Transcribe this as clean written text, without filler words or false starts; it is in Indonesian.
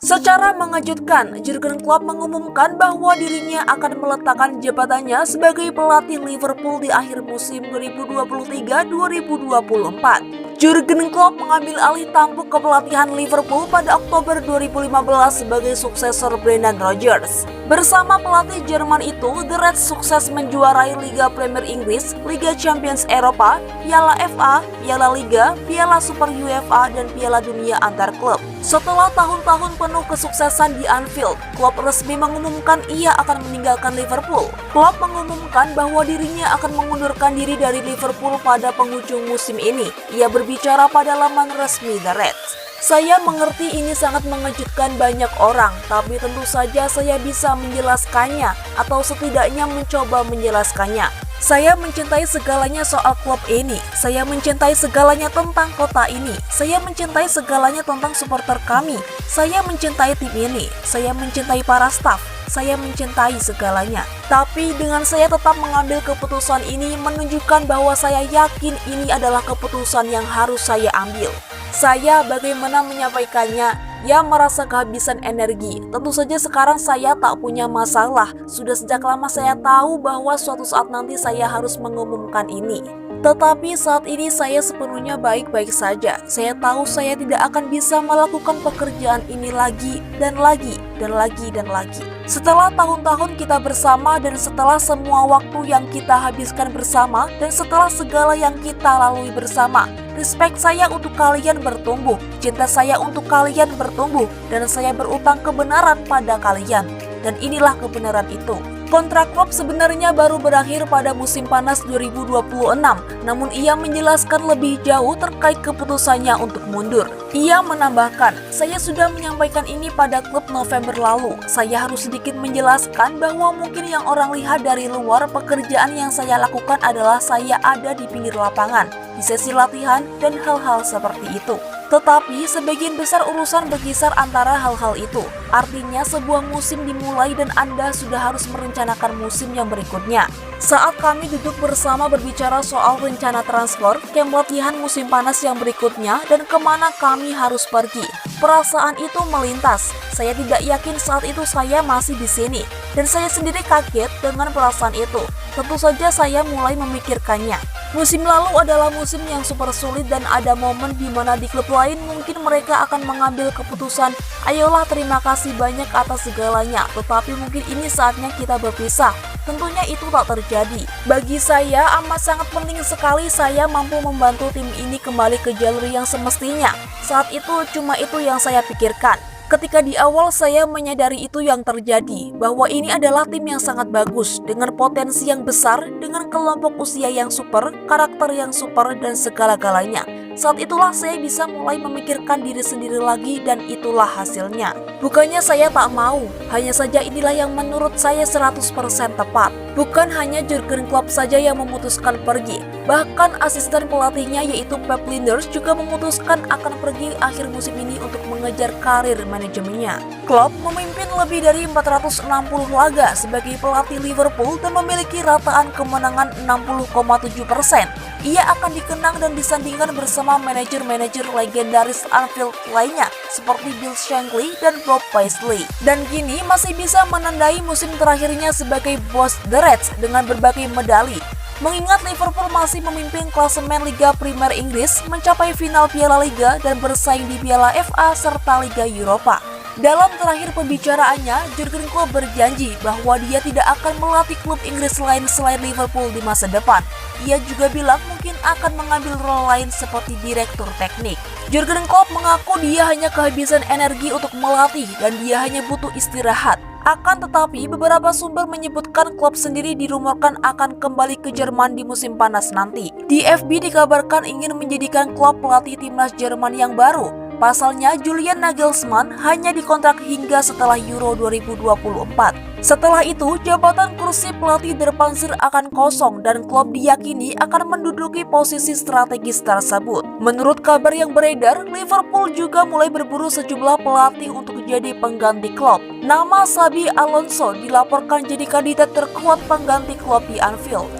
Secara mengejutkan, Jurgen Klopp mengumumkan bahwa dirinya akan meletakkan jabatannya sebagai pelatih Liverpool di akhir musim 2023-2024. Jurgen Klopp mengambil alih tampuk kepelatihan Liverpool pada Oktober 2015 sebagai suksesor Brendan Rodgers. Bersama pelatih Jerman itu, The Reds sukses menjuarai Liga Premier Inggris, Liga Champions Eropa, Piala FA, Piala Liga, Piala Super UEFA, dan Piala Dunia antar klub. Setelah tahun-tahun penuh kesuksesan di Anfield, Klopp resmi mengumumkan ia akan meninggalkan Liverpool. Klopp mengumumkan bahwa dirinya akan mengundurkan diri dari Liverpool pada penghujung musim ini. Ia berbicara pada laman resmi The Reds. Saya mengerti ini sangat mengejutkan banyak orang, tapi tentu saja saya bisa menjelaskannya atau setidaknya mencoba menjelaskannya. Saya mencintai segalanya soal klub ini. Saya mencintai segalanya tentang kota ini. Saya mencintai segalanya tentang supporter kami. Saya mencintai tim ini. Saya mencintai para staf. Saya mencintai segalanya. Tapi dengan saya tetap mengambil keputusan ini menunjukkan bahwa saya yakin ini adalah keputusan yang harus saya ambil. Saya bagaimana menyampaikannya, ya merasa kehabisan energi. Tentu saja sekarang saya tak punya masalah. Sudah sejak lama saya tahu bahwa suatu saat nanti saya harus mengumumkan ini. Tetapi saat ini saya sepenuhnya baik-baik saja. Saya tahu saya tidak akan bisa melakukan pekerjaan ini lagi dan lagi dan lagi dan lagi. Setelah tahun-tahun kita bersama dan setelah semua waktu yang kita habiskan bersama dan setelah segala yang kita lalui bersama, respect saya untuk kalian bertumbuh, cinta saya untuk kalian bertumbuh, dan saya berutang kebenaran pada kalian. Dan inilah kebenaran itu. Kontrak Klopp sebenarnya baru berakhir pada musim panas 2026, namun ia menjelaskan lebih jauh terkait keputusannya untuk mundur. Ia menambahkan, saya sudah menyampaikan ini pada klub November lalu. Saya harus sedikit menjelaskan bahwa mungkin yang orang lihat dari luar pekerjaan yang saya lakukan adalah saya ada di pinggir lapangan, di sesi latihan, dan hal-hal seperti itu. Tetapi sebagian besar urusan berkisar antara hal-hal itu. Artinya sebuah musim dimulai dan Anda sudah harus merencanakan musim yang berikutnya. Saat kami duduk bersama berbicara soal rencana transfer, camp latihan musim panas yang berikutnya, dan kemana kami harus pergi, perasaan itu melintas. Saya tidak yakin saat itu saya masih di sini, dan saya sendiri kaget dengan perasaan itu. Tentu saja saya mulai memikirkannya. Musim lalu adalah musim yang super sulit dan ada momen di mana di klub lain mungkin mereka akan mengambil keputusan, ayolah terima kasih banyak atas segalanya, tetapi mungkin ini saatnya kita berpisah. Tentunya itu tak terjadi. Bagi saya amat sangat penting sekali saya mampu membantu tim ini kembali ke jalur yang semestinya. Saat itu cuma itu yang saya pikirkan. Ketika di awal saya menyadari itu yang terjadi, bahwa ini adalah tim yang sangat bagus, dengan potensi yang besar, dengan kelompok usia yang super, karakter yang super, dan segala-galanya. Saat itulah saya bisa mulai memikirkan diri sendiri lagi dan itulah hasilnya. Bukannya saya tak mau, hanya saja inilah yang menurut saya 100% tepat. Bukan hanya Jurgen Klopp saja yang memutuskan pergi, bahkan asisten pelatihnya yaitu Pep Lijnders juga memutuskan akan pergi akhir musim ini untuk mengejar karir manajemennya. Klopp memimpin lebih dari 460 laga sebagai pelatih Liverpool dan memiliki rataan kemenangan 60,7%. Ia akan dikenang dan disandingkan bersama manajer-manajer legendaris Anfield lainnya seperti Bill Shankly dan Bob Paisley. Dan kini masih bisa menandai musim terakhirnya sebagai bos The Reds dengan berbagai medali. Mengingat Liverpool masih memimpin klasemen Liga Premier Inggris, mencapai final Piala Liga dan bersaing di Piala FA serta Liga Eropa. Dalam terakhir pembicaraannya, Jurgen Klopp berjanji bahwa dia tidak akan melatih klub Inggris lain selain Liverpool di masa depan. Ia juga bilang mungkin akan mengambil role lain seperti direktur teknik. Jurgen Klopp mengaku dia hanya kehabisan energi untuk melatih dan dia hanya butuh istirahat. Akan tetapi, beberapa sumber menyebutkan klub sendiri dirumorkan akan kembali ke Jerman di musim panas nanti. Di FB dikabarkan ingin menjadikan klub pelatih timnas Jerman yang baru. Pasalnya, Julian Nagelsmann hanya dikontrak hingga setelah Euro 2024. Setelah itu, jabatan kursi pelatih Der Panzer akan kosong dan Klopp diyakini akan menduduki posisi strategis tersebut. Menurut kabar yang beredar, Liverpool juga mulai berburu sejumlah pelatih untuk jadi pengganti Klopp. Nama Xabi Alonso dilaporkan jadi kandidat terkuat pengganti Klopp di Anfield.